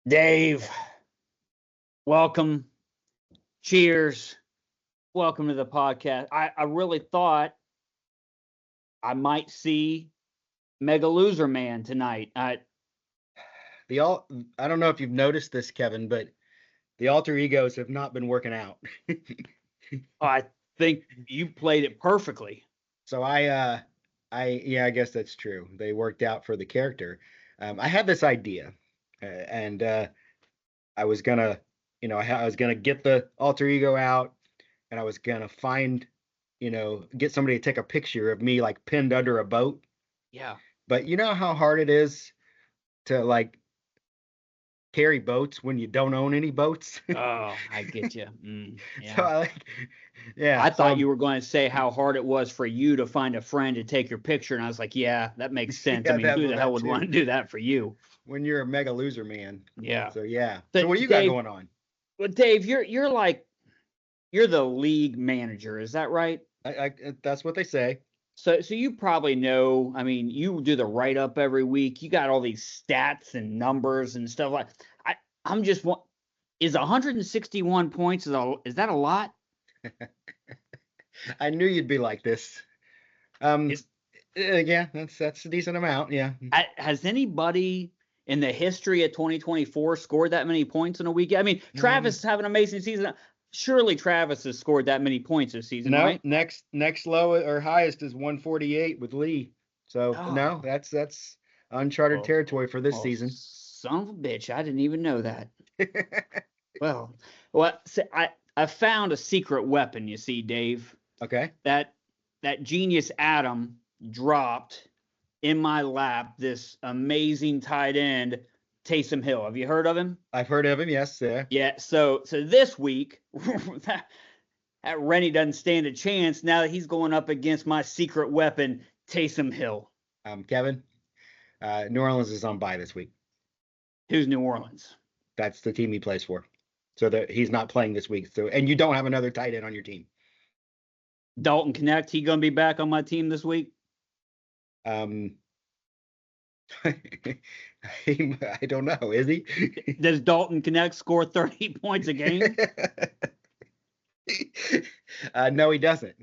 Dave, welcome. Cheers. Welcome to the podcast. I really thought I might see Mega Loser Man tonight. I don't know if you've noticed this, Kevin, but the alter egos have not been working out. I think you played it perfectly. So I guess that's true. They worked out for the character. I had this idea, and I was gonna, I was gonna get the alter ego out, and I was gonna find, get somebody to take a picture of me like pinned under a boat. Yeah. But you know how hard it is to like carry boats when you don't own any boats. Oh, I get you. So Yeah. yeah. I thought you were going to say how hard it was for you to find a friend to take your picture, and I was like, yeah, that makes sense. Yeah, I mean, who the hell would too. want to do that for you? When you're a Mega Loser Man. Yeah. So yeah. But So what do you Dave, got going on? Well, Dave, you're the league manager, is that right? I that's what they say. So you probably know. I mean, you do the write up every week. You got all these stats and numbers and stuff like. I'm just one. Is 161 points is that a lot? I knew you'd be like this. Yeah, that's a decent amount. Yeah. Has anybody in the history of 2024 scored that many points in a week? I mean, Travis is having an amazing season. Surely Travis has scored that many points this season, No, right? next low or highest is 148 with Lee. So no, that's uncharted territory for this season. Son of a bitch, I didn't even know that. well, so I found a secret weapon, you see, Dave. Okay. That genius Adam dropped in my lap this amazing tight end, Taysom Hill. Have you heard of him? I've heard of him, yes. Yeah, so this week, that Rennie doesn't stand a chance now that he's going up against my secret weapon, Taysom Hill. Kevin, New Orleans is on bye this week. Who's New Orleans? That's the team he plays for. So that he's not playing this week. So, and you don't have another tight end on your team. Dalton Knecht, he gonna be back on my team this week? I don't know. Is he? Does Dalton Knecht score 30 points a game? No, he doesn't.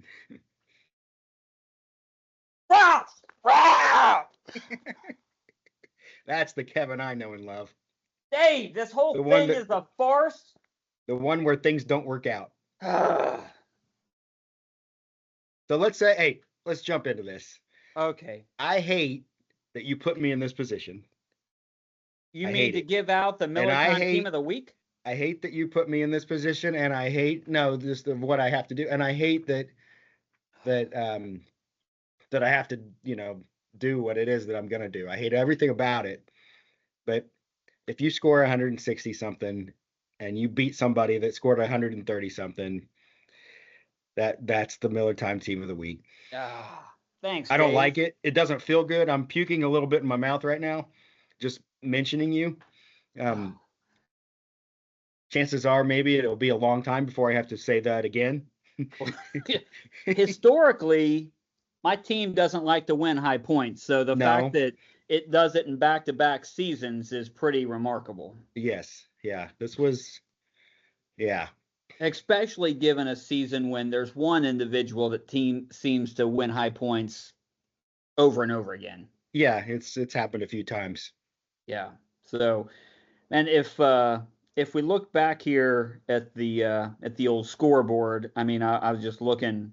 That's the Kevin I know and love. Dave, this whole thing is a farce. The one where things don't work out. So let's jump into this. Okay. I hate that you put me in this position. You mean to give out the Miller Team of the Week? I hate that you put me in this position, and I hate what I have to do, and I hate that I have to, do what it is that I'm gonna do. I hate everything about it. But if you score 160 something and you beat somebody that scored 130 something, that's the Miller Time Team of the Week. Thanks. I don't like it. It doesn't feel good. I'm puking a little bit in my mouth right now, just mentioning you. Chances are maybe it'll be a long time before I have to say that again. Historically, my team doesn't like to win high points. So the fact that it does it in back-to-back seasons is pretty remarkable. Yes. Yeah. This was, yeah. Especially given a season when there's one individual that team seems to win high points over and over again. Yeah, it's happened a few times. Yeah. So, and if we look back here at the old scoreboard, I mean, I was just looking.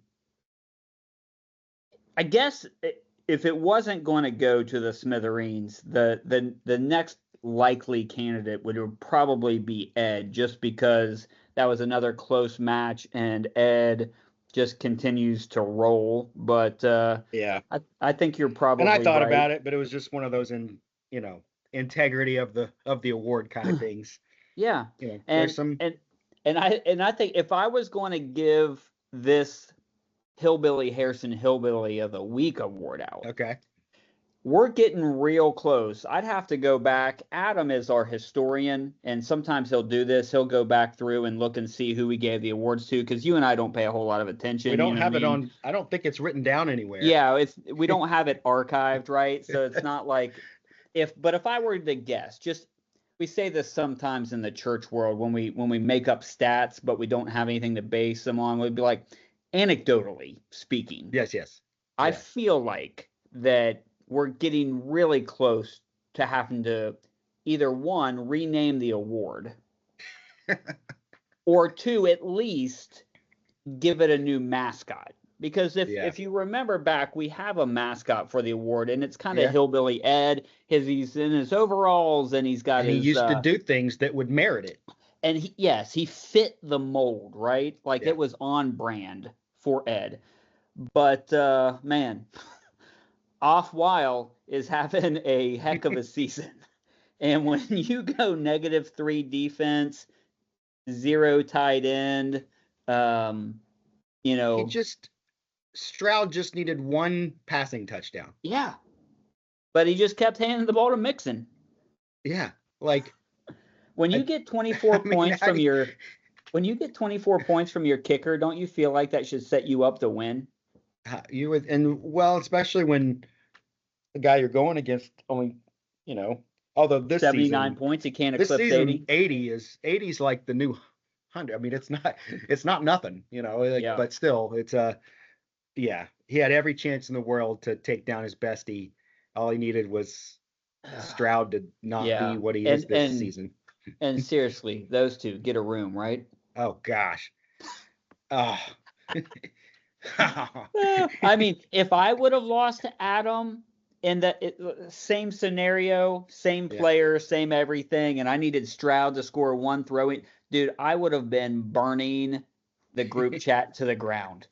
I guess if it wasn't going to go to the Smithereens, the next likely candidate would probably be Ed, just because that was another close match, and Ed just continues to roll. But yeah, I think you're probably. And I thought right about it, but it was just one of those integrity of the award kind of things. Yeah, and there's some and I think if I was going to give this Hillbilly Harrison Hillbilly of the Week award out, okay, we're getting real close. I'd have to go back. Adam is our historian, and sometimes he'll do this. He'll go back through and look and see who we gave the awards to, because you and I don't pay a whole lot of attention. We don't have it on. I don't think it's written down anywhere. Yeah, we don't have it archived, right? So it's not like if I were to guess, we say this sometimes in the church world when we make up stats, but we don't have anything to base them on. We'd be like, anecdotally speaking, Yes, yes. I Yeah. feel like that we're getting really close to having to either one, rename the award, or two, at least give it a new mascot. Because Yeah. if you remember back, we have a mascot for the award, and it's kind of Yeah. Hillbilly Ed. He's in his overalls, and he's got And he his used to do things that would merit it. and he fit the mold, right? Like Yeah. it was on brand for Ed. But man, Off-Wild is having a heck of a season. And when you go -3 defense, 0 tight end, you know, Stroud just needed one passing touchdown. yeah. But he just kept handing the ball to Mixon. Yeah. Like when you get 24 points from your when you get 24 points from your kicker, don't you feel like that should set you up to win? You would, and well, especially when the guy you're going against only, although this 79 season, points, he can't this eclipse season 80. 80's like the new 100. I mean, it's not nothing, like, Yeah. but still, it's yeah, he had every chance in the world to take down his bestie. All he needed was Stroud to not Yeah. be what he is this season. And seriously, those two get a room, right? Oh gosh. Oh. I mean, if I would have lost to Adam in the same scenario, same player, same everything, and I needed Stroud to score one throwing, dude, I would have been burning the group chat to the ground.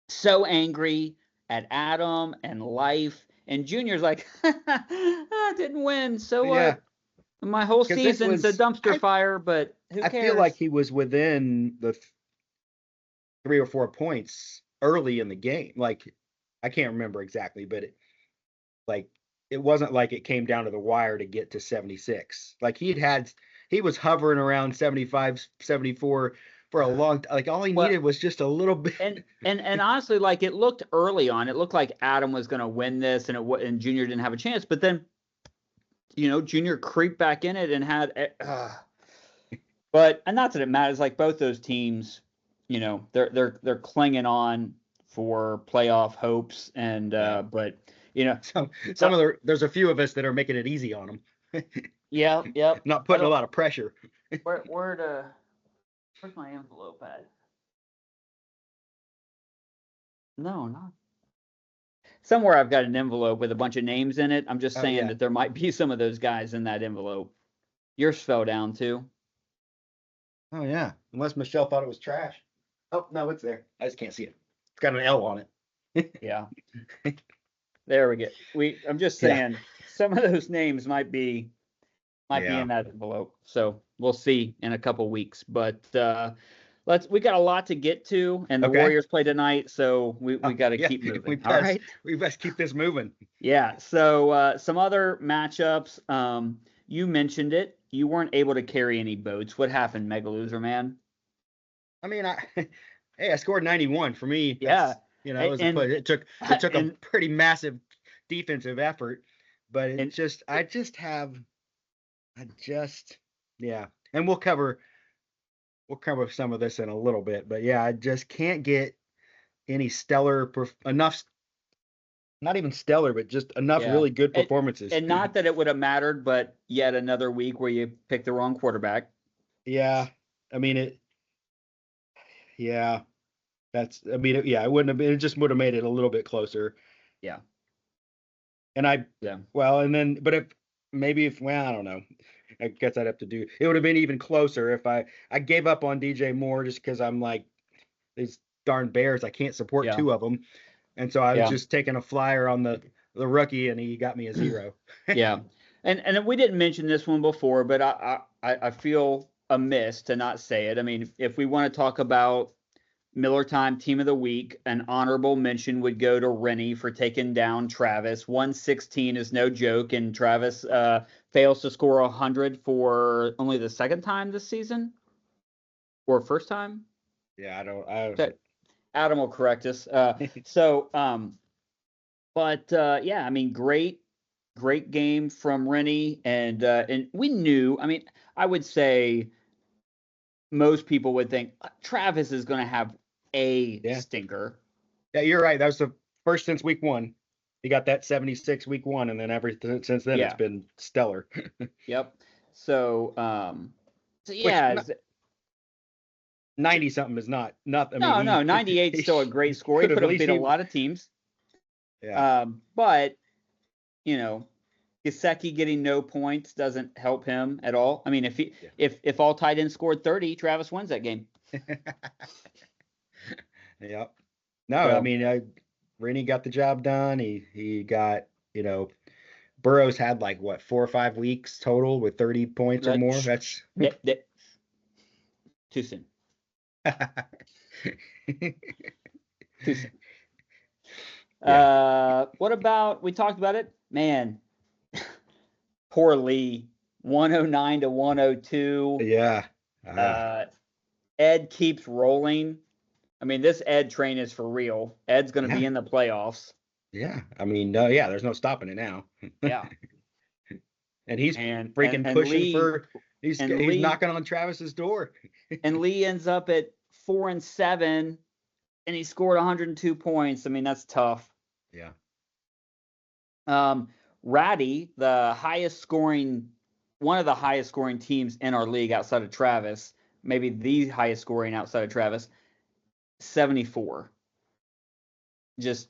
So angry at Adam and life. And Junior's like, I didn't win. So what? Yeah. My whole season's a dumpster fire, but who cares? I feel like he was within the 3 or 4 points early in the game. Like, I can't remember exactly, but it wasn't like it came down to the wire to get to 76. Like he was hovering around 75, 74 for a long time. Like all he needed was just a little bit. And honestly, like it looked early on, it looked like Adam was going to win this, and Junior didn't have a chance. But then, Junior creeped back in it and had. But and not that it matters. Like both those teams, they're clinging on for playoff hopes, and but there's a few of us that are making it easy on them. Yeah. Not putting a lot of pressure. Where's my envelope at? No, not. Somewhere I've got an envelope with a bunch of names in it. I'm just saying that there might be some of those guys in that envelope. Yours fell down too. Oh yeah, unless Michelle thought it was trash. Oh no, it's there. I just can't see it. It's got an L on it. Yeah. There we go. I'm just saying some of those names might be in that envelope. So we'll see in a couple weeks. But we got a lot to get to, and the Warriors play tonight, so we got to keep moving. All right. We best keep this moving. Yeah. So some other matchups. You mentioned it. You weren't able to carry any boats. What happened, Mega Loser Man? I mean, I scored 91 for me. Yeah. It took a pretty massive defensive effort, but and we'll cover some of this in a little bit, but I just can't get any enough, not even stellar, but just enough really good performances. And not that it would have mattered, but yet another week where you picked the wrong quarterback. Yeah. I mean, it wouldn't have been, it just would have made it a little bit closer. Yeah. And I don't know. I guess I'd have to do, it would have been even closer if I gave up on DJ Moore just because I'm like, these darn Bears, I can't support two of them. And so I was just taking a flyer on the rookie, and he got me a 0. Yeah. And we didn't mention this one before, but I feel amiss to not say it. I mean, if we want to talk about Miller Time Team of the Week, an honorable mention would go to Rennie for taking down Travis. 116 is no joke, and Travis fails to score 100 for only the second time this season, or first time. Yeah, I don't. Adam will correct us. I mean, great great game from Rennie, and we knew. I mean, I would say most people would think Travis is going to have a stinker. Yeah, you're right. That was the first since week 1. He got that 76 week 1, and then since then it's been stellar. Yep. So, yeah. 90 something is not. I mean, no, 98 is still a great score. He could have beat a lot of teams. Yeah. But Gesicki getting no points doesn't help him at all. I mean, if all tight ends scored 30, Travis wins that game. Yep. No, so, I mean, Rennie got the job done. He got, Burrows had like 4 or 5 weeks total with 30 points or more. That's too soon. Too soon. What about, we talked about it, man. Poor Lee, 109 to 102. Yeah. Ed keeps rolling. I mean, this Ed train is for real. Ed's going to be in the playoffs. Yeah. I mean, there's no stopping it now. Yeah. And he's freaking pushing Lee, for. He's knocking on Travis's door. And Lee ends up at 4-7, and he scored 102 points. I mean, that's tough. Yeah. Ratty, one of the highest scoring teams in our league outside of Travis, maybe the highest scoring outside of Travis, 74. Just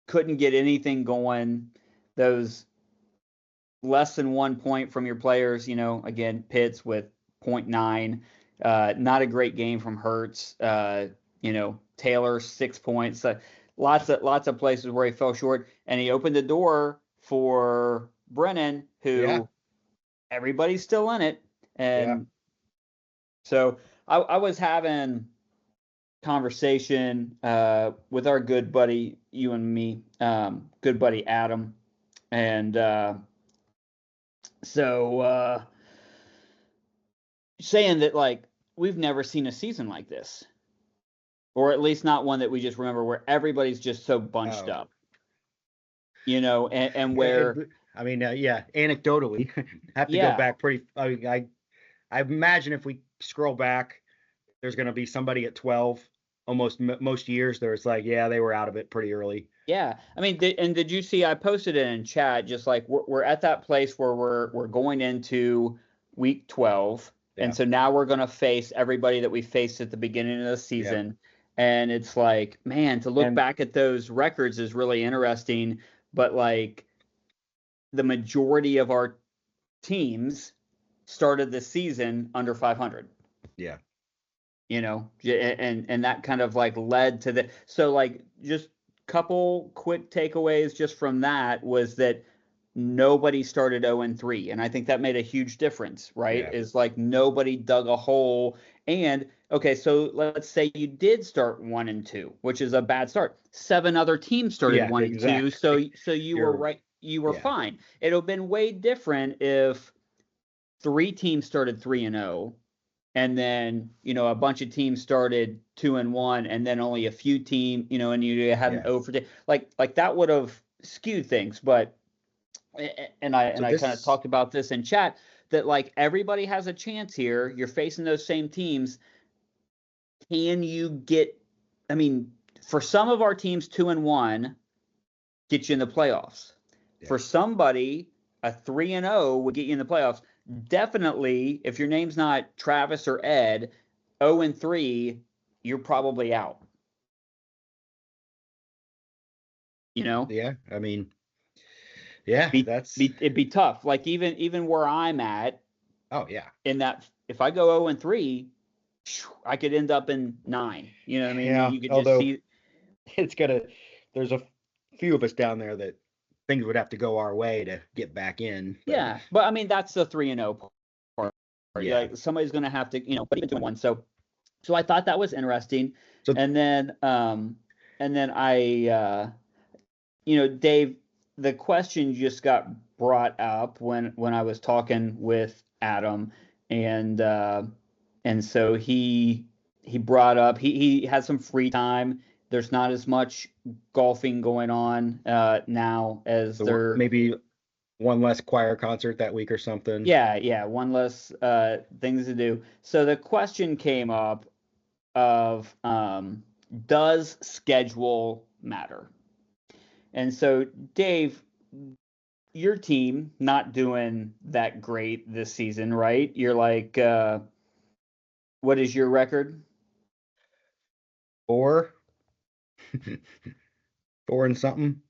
couldn't get anything going. Those less than 1 point from your players, again, Pitts with 0.9. Not a great game from Hurts. Taylor, 6 points. Lots of places where he fell short, and he opened the door for Brennan, who everybody's still in it. And so I was having conversation with our good buddy, you and me, good buddy Adam, and so saying that, like, we've never seen a season like this, or at least not one that we just remember, where everybody's just so bunched up, and where I mean, anecdotally, I have to go back pretty. I imagine if we scroll back, there's going to be somebody at 12. Almost most years, there's like, they were out of it pretty early. Yeah, I mean, did you see? I posted it in chat. Just like we're at that place where we're going into week 12, and so now we're going to face everybody that we faced at the beginning of the season, and it's like, man, to look back at those records is really interesting. But like, the majority of our teams started the season under 500. Yeah. And that kind of like led to the, so like just couple quick takeaways just from that was that nobody started 0-3. And I think that made a huge difference, right? Yeah. Is like nobody dug a hole. And okay, so let's say you did start 1-2, which is a bad start. 7 other teams started 1-2. So you were right. You were fine. It would have been way different if 3 teams started 3-0. And then, a bunch of teams started 2-1, and then only a few teams, and you had an 0-10. Like that would have skewed things. But, and I kind of talked about this in chat, that like everybody has a chance here. You're facing those same teams. Can you get? I mean, for some of our teams, 2-1 get you in the playoffs. Yeah. For somebody, a 3-0 would get you in the playoffs. Definitely, if your name's not Travis or Ed, 0-3, you're probably out. Yeah, I mean, it'd be tough. Like even where I'm at. Oh yeah. In that, if I go 0-3, I could end up in 9. You know what I mean? Yeah. You could just see. There's a few of us down there that things would have to go our way to get back in. But. Yeah, but I mean that's the 3-0 part. Yeah. Like somebody's going to have to, but even 2-1. So I thought that was interesting. And then I, Dave, the question just got brought up when I was talking with Adam, and so he brought up he had some free time. There's not as much golfing going on now as there. Maybe one less choir concert that week or something. Yeah, one less things to do. So the question came up of does schedule matter? And so Dave, your team not doing that great this season, right? You're like what is your record? Four, four and something,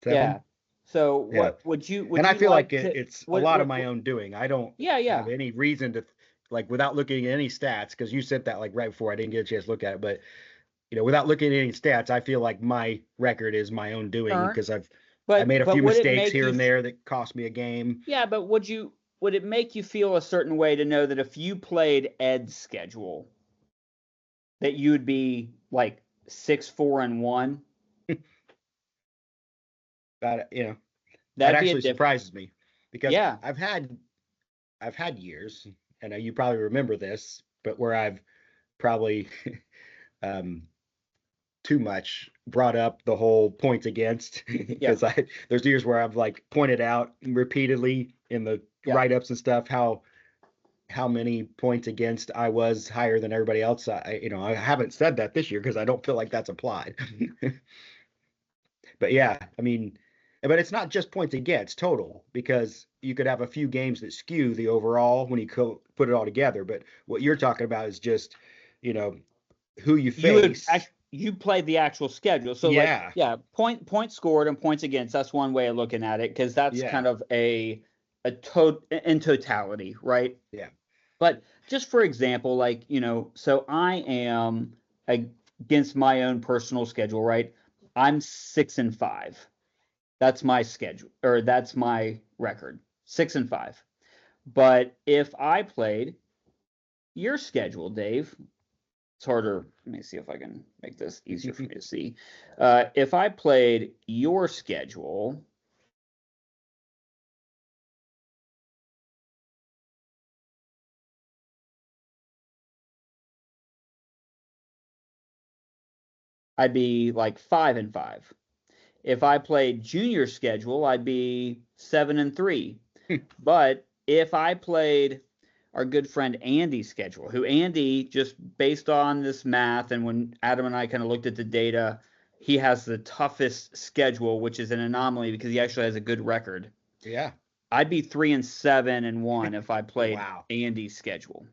Yeah. 7. So Yeah. what would you And I feel like like to it's a lot of my what own doing. I don't yeah. have any reason to, like, without looking at any stats, because you said that like right before I didn't get a chance to look at it, but without looking at any stats, I feel like my record is my own doing Sure. because I made a But few would it mistakes make here you and there that cost me a game. yeah, but would it make you feel a certain way to know that if you played Ed's schedule that you'd be like 6-4-1? That that That'd be a actually different. surprises me because Yeah. I've had years, and you probably remember this, but where I've probably um too much brought up the whole points against Yeah. because I there's years where I've like pointed out repeatedly in the Yeah. write-ups and stuff how many points against I was higher than everybody else. I haven't said that this year because I don't feel like that's applied. But yeah, I mean, but it's not just points against total because you could have a few games that skew the overall when you put it all together. But what you're talking about is just, you know, who you You would face. actually you played the actual schedule. So like Yeah, yeah, points scored and points against. That's one way of looking at it because that's yeah, kind of in totality, right? yeah. But just for example, like, so I am against my own personal schedule, right? I'm 6-5. That's my schedule, or that's my record, 6-5. But if I played your schedule, Dave, it's harder. Let me see if I can make this easier for me to see. If I played your schedule, I'd be like 5-5. If I played junior schedule, I'd be 7-3. But if I played our good friend Andy's schedule, who Andy, just based on this math, and when Adam and I kind of looked at the data, he has the toughest schedule, which is an anomaly because he actually has a good record. Yeah. I'd be 3-7-1 if I played Wow. Andy's schedule.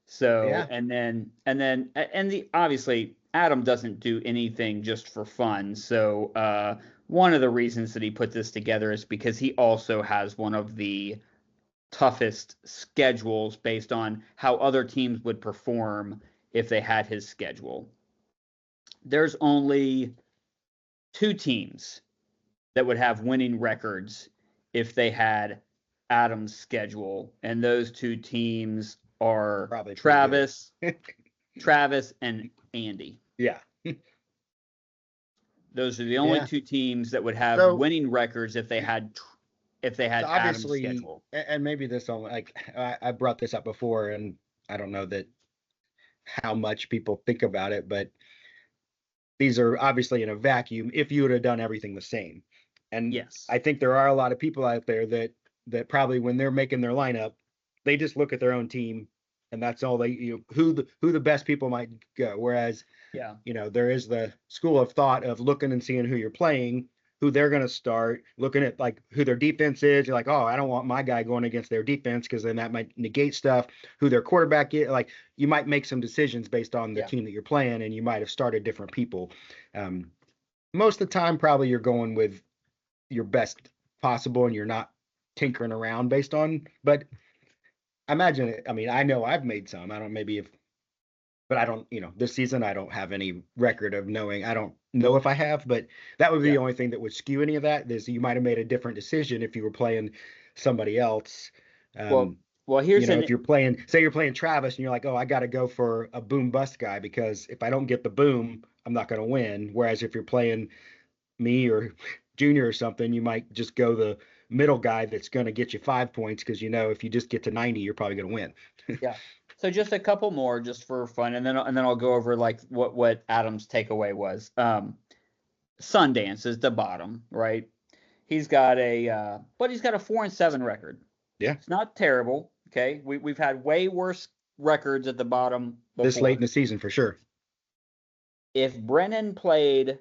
So Yeah. and the obviously Adam doesn't do anything just for fun. So one of the reasons that he put this together is because he also has one of the toughest schedules based on how other teams would perform if they had his schedule. There's only two teams that would have winning records if they had Adam's schedule, and those two teams are Probably pretty good. Travis and Andy. Yeah. Those are the only Yeah. two teams that would have So winning records if they had so Adam's obviously, schedule. and maybe this only like I brought this up before, and I don't know that how much people think about it, but these are obviously in a vacuum if you would have done everything the same. And Yes. I think there are a lot of people out there that probably when they're making their lineup, they just look at their own team and that's all they who the best people might go. Whereas, Yeah. there is the school of thought of looking and seeing who you're playing, who they're going to start, looking at like who their defense is. You're like, oh, I don't want my guy going against their defense because then that might negate stuff. Who their quarterback is, like you might make some decisions based on the Yeah. team that you're playing, and you might have started different people. Um, Most of the time, probably you're going with your best possible, and you're not tinkering around based on. But I imagine it. I mean, I know I've made some. I don't maybe if but I don't, this season I don't have any record of knowing. I don't know if I have, but that would be Yeah. the only thing that would skew any of that. Is you might have made a different decision if you were playing somebody else. Well, Um, here's if you're playing, say you're playing Travis and you're like, oh, I got to go for a boom bust guy because if I don't get the boom, I'm not going to win. Whereas if you're playing me or Junior or something, you might just go the middle guy that's going to get you 5 points because if you just get to 90, you're probably going to win. yeah. So just a couple more just for fun, and then I'll go over like what Adam's takeaway was. Sundance is the bottom, right? He's got but he's got a 4-7 record. Yeah. It's not terrible. Okay. We've had way worse records at the bottom before. This late in the season for sure. If Brennan played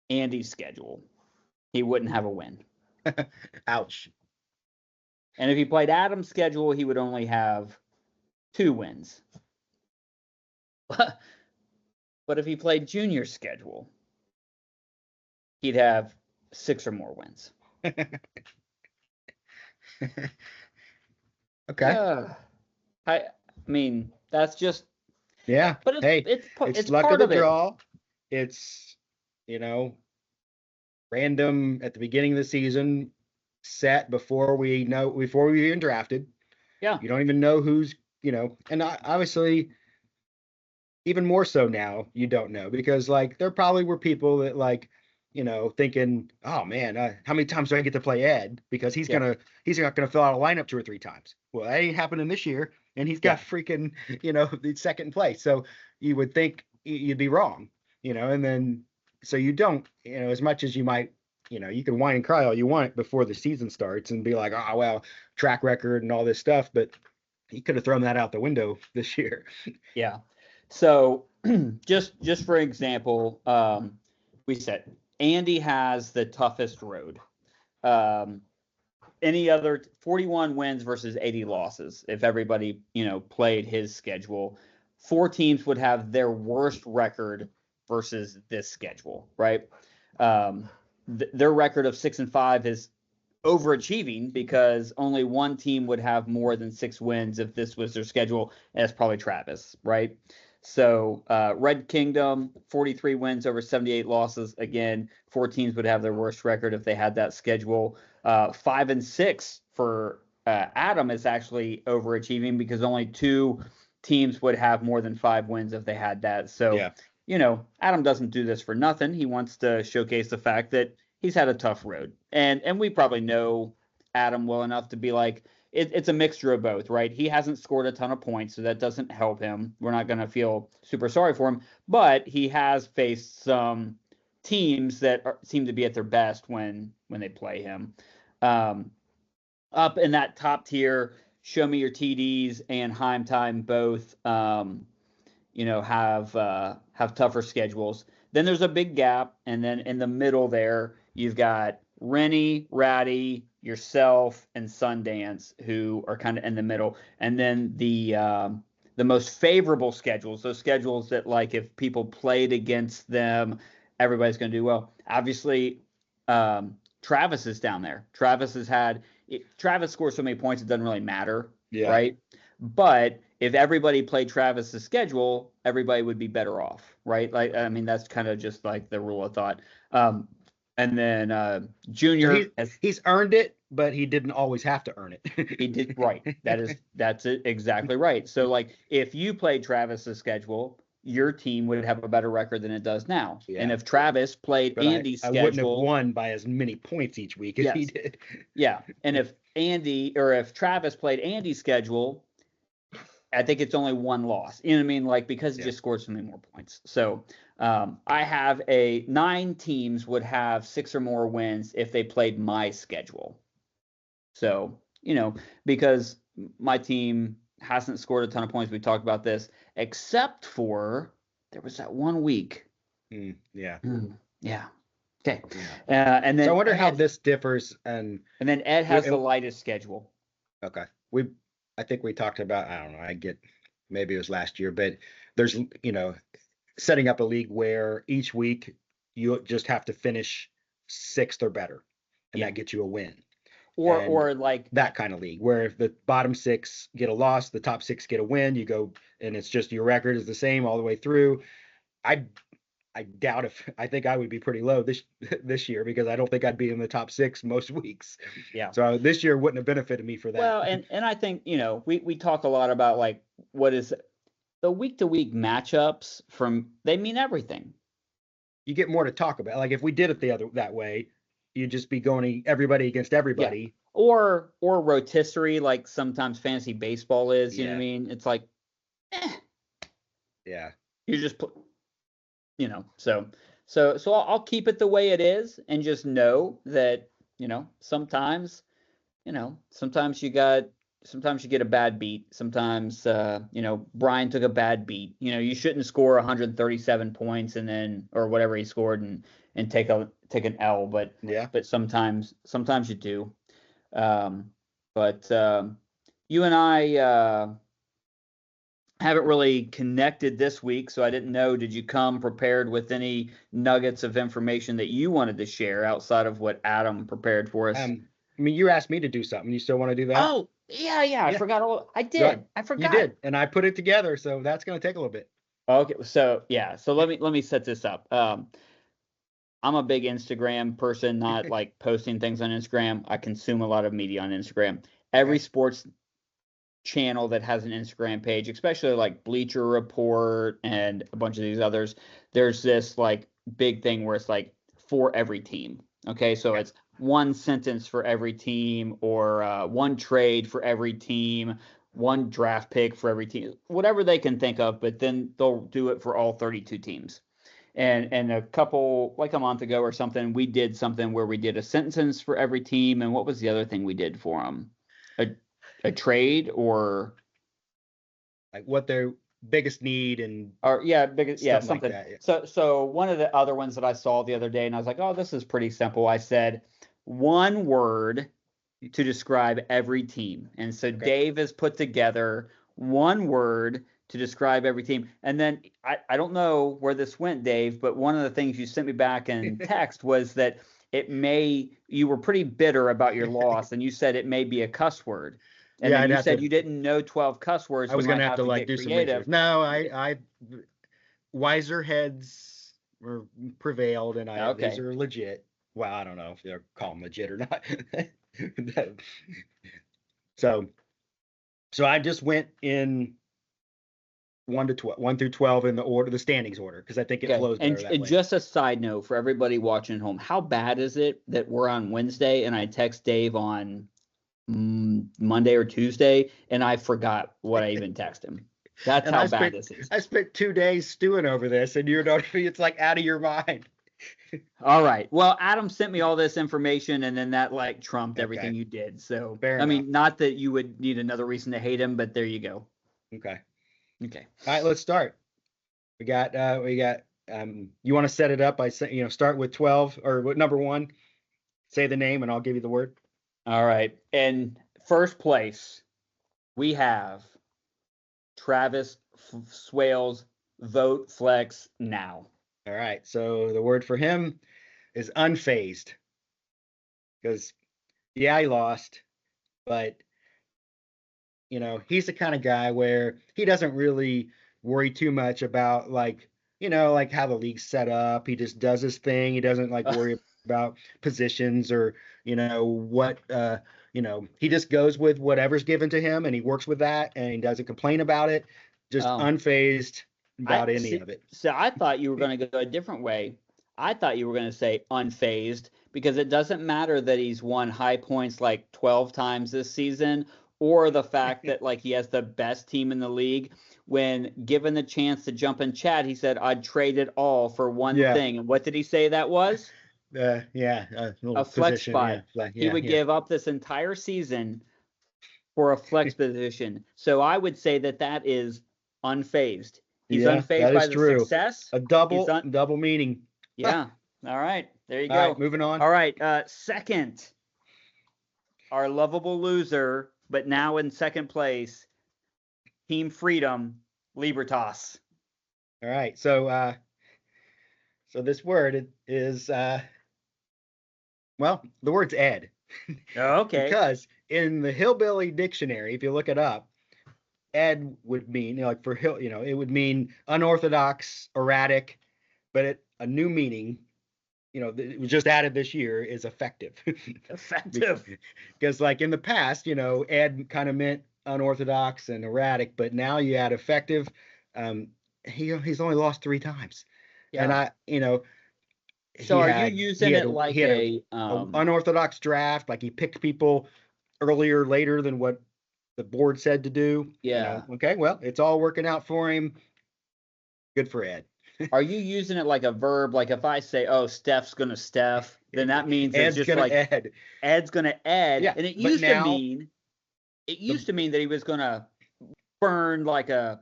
Andy's schedule, he wouldn't have a win. Ouch. And if he played Adam's schedule, he would only have 2 wins. But if he played Junior's schedule, he'd have 6 or more wins. Okay. I mean, that's just. Yeah. But it's luck part of the it. draw. It's, random at the beginning of the season, set before we even drafted. Yeah. You don't even know who's, and obviously even more so now, you don't know, because like there probably were people that like, thinking, oh man, how many times do I get to play Ed? Because he's not gonna fill out a lineup 2 or 3 times. Well, that ain't happening this year, and he's got freaking, the second place. So you would think you'd be wrong, and then so you don't, as much as you might, you can whine and cry all you want before the season starts and be like, oh well, track record and all this stuff, but he could have thrown that out the window this year. Yeah. So just for example, we said Andy has the toughest road. Any other 41 wins versus 80 losses. If everybody, played his schedule, 4 teams would have their worst record versus this schedule, right? Their record of 6-5 is overachieving because only 1 team would have more than 6 wins if this was their schedule, and that's probably Travis, right? So Red Kingdom, 43 wins over 78 losses. Again, 4 teams would have their worst record if they had that schedule. 5-6 for Adam is actually overachieving because only 2 teams would have more than 5 wins if they had that. So, Adam doesn't do this for nothing. He wants to showcase the fact that he's had a tough road. And we probably know Adam well enough to be like, it's a mixture of both, right? He hasn't scored a ton of points, so that doesn't help him. We're not going to feel super sorry for him, but he has faced some teams that seem to be at their best when they play him. Up in that top tier, Show Me Your TDs and Heim Time both, have tougher schedules. Then there's a big gap, and then in the middle there, you've got Rennie, Ratty, yourself, and Sundance, who are kind of in the middle. And then the most favorable schedules, those schedules that, like, if people played against them, everybody's going to do well. Obviously, Travis is down there. Travis scores so many points, it doesn't really matter, right? But if everybody played Travis's schedule, everybody would be better off, right? Like, I mean, that's kind of just like the rule of thought. And then Junior, he's earned it, but he didn't always have to earn it. He did, right. That's it, exactly right. So, like, if you played Travis's schedule, your team would have a better record than it does now. Yeah. And if Travis played Andy's schedule, I wouldn't have won by as many points each week as he did. Yeah. And if Travis played Andy's schedule, I think it's only 1 loss. You know what I mean? Like, because he just scored so many more points. So I have 9 teams would have 6 or more wins if they played my schedule. So, because my team hasn't scored a ton of points. We talked about this, except for there was that 1 week. Yeah. Yeah. Okay. And then so I wonder how this differs. And then Ed has the lightest schedule. Okay. I think we talked about, I don't know, maybe it was last year, but there's, setting up a league where each week you just have to finish 6th or better, and that gets you a win. Or like that kind of league where if the bottom 6 get a loss, the top 6 get a win, you go, and it's just your record is the same all the way through. I doubt I think I would be pretty low this year because I don't think I'd be in the top 6 most weeks. Yeah. So this year wouldn't have benefited me for that. Well, and I think, we talk a lot about like what is the week to week matchups they mean everything. You get more to talk about. Like if we did it that way, you'd just be going everybody against everybody. Yeah. Or rotisserie, like sometimes fantasy baseball is, you know what I mean? It's like, Yeah. You just So I'll keep it the way it is and just know that, sometimes sometimes you get a bad beat. Sometimes, Brian took a bad beat. You shouldn't score 137 points and then, or whatever he scored, and take an L, but Yeah. sometimes you do. Um, but you and I haven't really connected this week, so I didn't know. Did you come prepared with any nuggets of information that you wanted to share outside of what Adam prepared for us? I mean, you asked me to do something. You still want to do that? Oh, yeah, I Yeah. forgot all. I Go- did. I You forgot. did, and I put it together, so that's going to take a little bit. Okay, so yeah, so let me set this up. I'm a big Instagram person, not like posting things on Instagram. I consume a lot of media on Instagram. Every Okay. sports channel that has an Instagram page, especially like Bleacher Report and a bunch of these others, there's this like big thing where it's like for every team. Okay, so Okay. it's one sentence for every team, or one trade for every team, one draft pick for every team, whatever they can think of, but then they'll do it for all 32 teams. And a couple, like a month ago or something, we did something where we did a sentence for every team. And what was the other thing we did for them? A trade or Like what their biggest need and yeah, something like something. that. Yeah. So one of the other ones that I saw the other day, and I was like, oh, this is pretty simple. I said one word to describe every team. And so Okay. Dave has put together one word to describe every team. And then I don't know where this went, Dave, but one of the things you sent me back in text was that you were pretty bitter about your loss, and you said it may be a cuss word. And Yeah, then I'd you have said to. you didn't know 12 cuss words. I We was might gonna have have to to like get do some research. creative. No, I wiser heads were prevailed, and these Okay. are legit. Well, I don't know if they're call them legit or not. so so I just went in 1 through 12 in the order, the standings order, because I think it Okay. flows better And that and way. just a side note for everybody watching at home, how bad is it that we're on Wednesday and I text Dave on Monday or Tuesday and I forgot what I even texted him? That's And how bad this is. I spent 2 days stewing over this, and you're not. It's like out of your mind. All right. Well, Adam sent me all this information, and then that like trumped everything Okay, you did. So, fair I enough. mean, not that you would need another reason to hate him, but there you go. Okay. Okay. All right, let's start. We got you want to set it up by saying, start with 12 or what number 1, say the name and I'll give you the word. All right. In first place, we have Travis Swales. Vote flex now. All right. So the word for him is unfazed. Because yeah, he lost, but he's the kind of guy where he doesn't really worry too much about like how the league's set up. He just does his thing. He doesn't like worry about positions or what he just goes with whatever's given to him and he works with that and he doesn't complain about it. Just Oh, unfazed I about any see. of it. So I thought you were going to go a different way. I thought you were going to say unfazed because it doesn't matter that he's won high points like 12 times this season, or the fact that like he has the best team in the league. When given the chance to jump in chat, he said, I'd trade it all for one Yeah. thing. And what did he say that was? Yeah, A little flex position. spot. He Yeah, would yeah. give up this entire season for a flex position. So I would say that that is unfazed. He's Yeah, unfazed that by is the true. success. A He's double meaning. All Yeah. All right. There you right, go. moving on. All right. Second, our lovable loser, but now in second place, Team Freedom, Libertas. All right. So this word is well, the word's Ed. Okay. Because in the hillbilly dictionary, if you look it up, Ed would mean, like for hill, it would mean unorthodox, erratic, but a new meaning, it was just added this year is effective. Effective. Because like in the past, Ed kind of meant unorthodox and erratic, but now you add effective. He's only lost 3 times. And Yeah. So are you using it he like had a a unorthodox draft, like he picked people earlier, later than what the board said to do. yeah. Okay, well, it's all working out for him. Good for Ed. Are you using it like a verb? Like if I say, "Oh, Steph's gonna Steph," then that means it's Ed's just gonna like Ed. Ed's gonna Ed. Yeah, And it but used to now mean the that he was gonna burn like a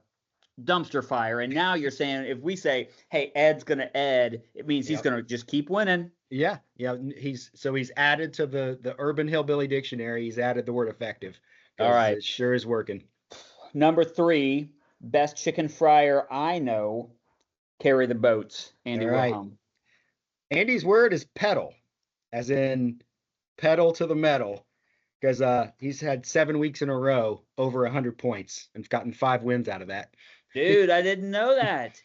dumpster fire. And now you're saying if we say, "Hey, Ed's gonna Ed," it means he's yep. gonna just keep winning. Yeah, yeah. He's added to the Urban Hillbilly Dictionary. He's added the word effective All because right. it sure is working. Number 3, best chicken fryer I know. Carry the boats, Andy All right. Wilhelm. Andy's word is pedal, as in pedal to the metal, because he's had 7 weeks in a row over 100 points and gotten 5 wins out of that. Dude, I didn't know that.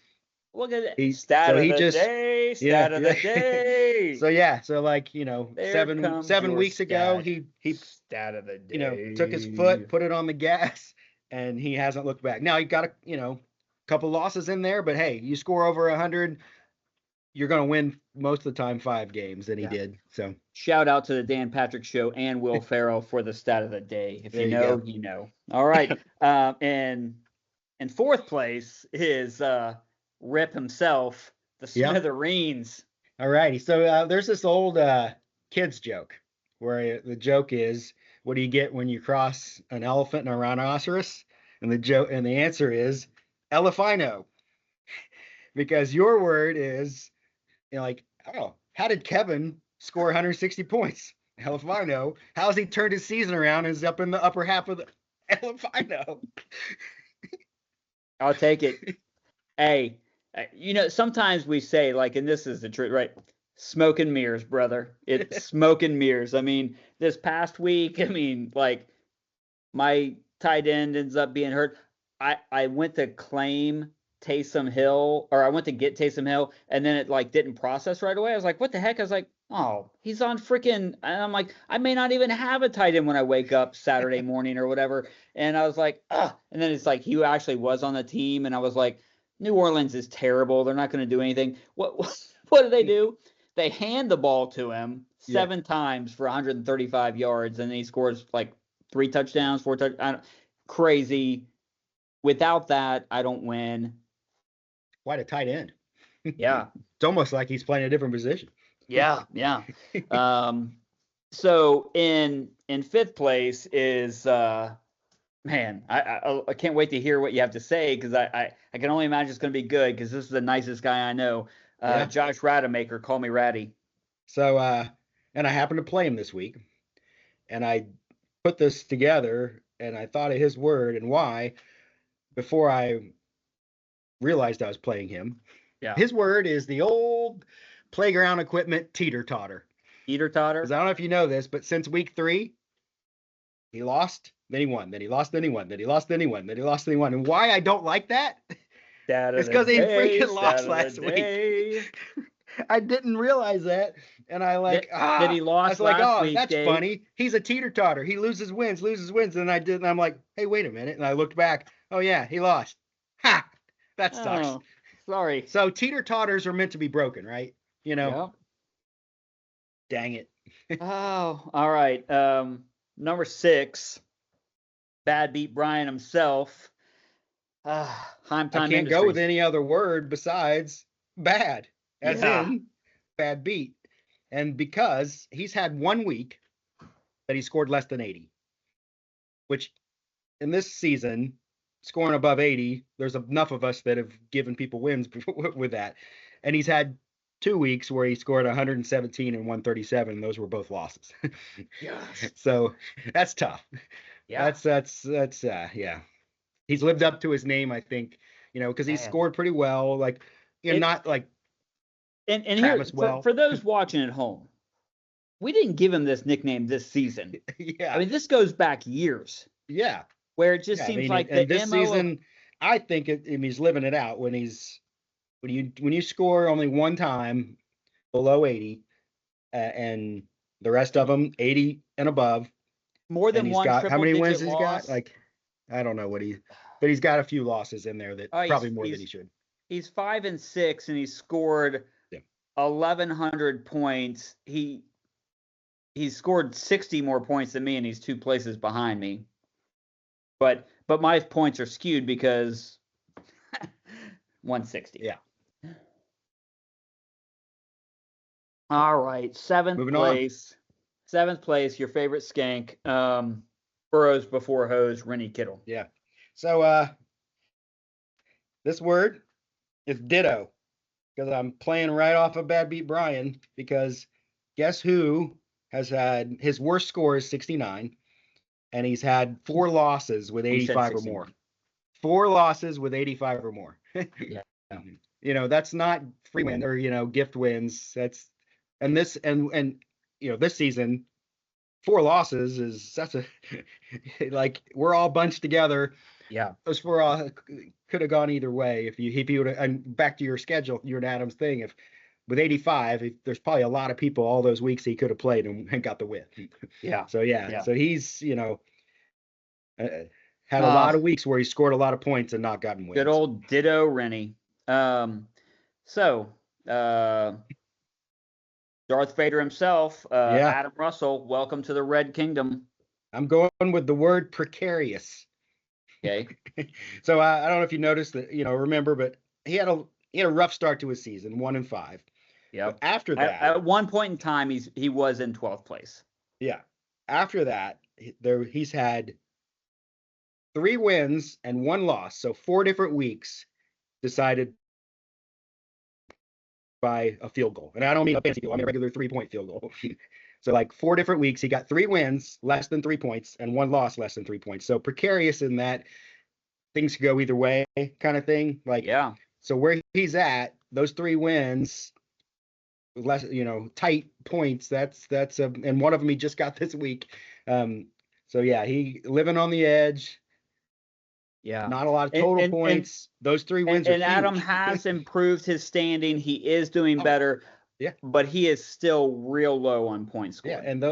Look at that. He Stat so of he the just day, yeah stat of yeah. the day. So like There comes 7 your weeks ago stat. he Stat of the day. took his foot, put it on the gas, and he hasn't looked back. Now he got a couple losses in there, but hey, you score over 100, you're going to win most of the time 5 games, and he did. So shout out to the Dan Patrick Show and Will Ferrell for the stat of the day. If there you you know, go. you know. All right. And in 4th place is Rip himself, the Smithereens. All righty. So there's this old kids joke where the joke is, what do you get when you cross an elephant and a rhinoceros? And the answer is elephino, because your word is like, oh, how did Kevin score 160 points? Elephino. How's he turned his season around and is up in the upper half of the Elephino? I'll take it. Hey, sometimes we say, like, and this is the truth, right? Smoke and mirrors, brother. It's smoke and mirrors. I mean, this past week, like, my tight end ends up being hurt. I went to claim Taysom Hill, or I went to get Taysom Hill, and then it like didn't process right away. I was like, what the heck? I was like, oh, he's on freaking, and I'm like, I may not even have a tight end when I wake up Saturday morning or whatever. And I was like, and then it's like he actually was on the team, and I was like, New Orleans is terrible. They're not going to do anything. What do they do? They hand the ball to him 7 times for 135 yards, and then he scores like 3 touchdowns, 4 touchdowns. Crazy. Without that, I don't win. Quite a tight end. Yeah. It's almost like he's playing a different position. Yeah. So in 5th place is man, I can't wait to hear what you have to say, because I can only imagine it's going to be good, because this is the nicest guy I know. Josh Rademacher, call me Ratty. So and I happened to play him this week, and I put this together, and I thought of his word and why before I realized I was playing him. Yeah. His word is the old playground equipment teeter-totter. Teeter-totter? Because I don't know if you know this, but since week 3, he lost, then he won, then he lost, then he won, then he lost, then he won, then he lost, then he won. And why I don't like that? It's because he freaking lost last week. I didn't realize that. And I like, that he lost I was like, last week, that's Dave. funny. He's a teeter-totter. He loses, wins. And I did, and I'm like, hey, wait a minute. And I looked back. Oh, yeah, he lost. Ha! That sucks. Oh, sorry. So teeter-totters are meant to be broken, right? Yep. Dang it. Oh, all right. Number 6, Bad Beat Brian himself. I can't go with any other word besides bad, as in bad beat. And because he's had 1 week that he scored less than 80, which in this season, scoring above 80, there's enough of us that have given people wins with that. And he's had 2 weeks where he scored 117 and 137, and those were both losses. Gosh. So that's tough. Yeah. That's yeah. He's lived up to his name, I think, because he scored pretty well. Like, not like. And here, for those watching at home, we didn't give him this nickname this season. Yeah. I mean, this goes back years. Yeah. Where it just seems like this season, I think he's living it out when you score only 1 time below 80, and the rest of them 80 and above. More than one. How many wins he's got? Like, I don't know but he's got a few losses in there that probably more than he should. He's 5-6, and he scored 1,100 points. He scored 60 more points than me, and he's 2 places behind me. But my points are skewed because 160. Yeah. All right, seventh Moving on. place. Seventh place, your favorite skank. Burrows before hose, Rennie Kittle. Yeah. So this word is ditto, because I'm playing right off of Bad Beat Brian, because guess who has had his worst score is 69, and he's had 4 losses with He said 85 or 69. more. 4 losses with 85 or more. Yeah. That's not free win or gift wins. That's and this and this season 4 losses is that's a like we're all bunched together. Yeah. Those 4 could have gone either way if you would have, and back to your schedule, your and Adam's thing. If with 85, there's probably a lot of people all those weeks he could have played and got the win. Yeah. So Yeah. so he's had a lot of weeks where he scored a lot of points and not gotten wins. Good old ditto Rennie. So Darth Vader himself, Adam Russell, welcome to the Red Kingdom. I'm going with the word precarious. Okay. So I don't know if you noticed that, remember, but he had a rough start to his season, 1-5. Yeah. After that, at one point in time, he was in 12th place. Yeah. After that, he's had 3 wins and 1 loss. So 4 different weeks decided by a field goal. And I don't mean a fancy field goal, I mean a regular 3-point field goal. So like 4 different weeks, he got 3 wins, less than 3 points, and 1 loss, less than 3 points. So precarious in that things could go either way kind of thing. Like, yeah. So where he's at, those 3 wins, less, tight points. That's and one of them he just got this week. So yeah, he living on the edge. Yeah. Not a lot of total points. Those 3 wins are huge. Adam has improved his standing. He is doing better. Yeah. But he is still real low on points scored. Yeah, and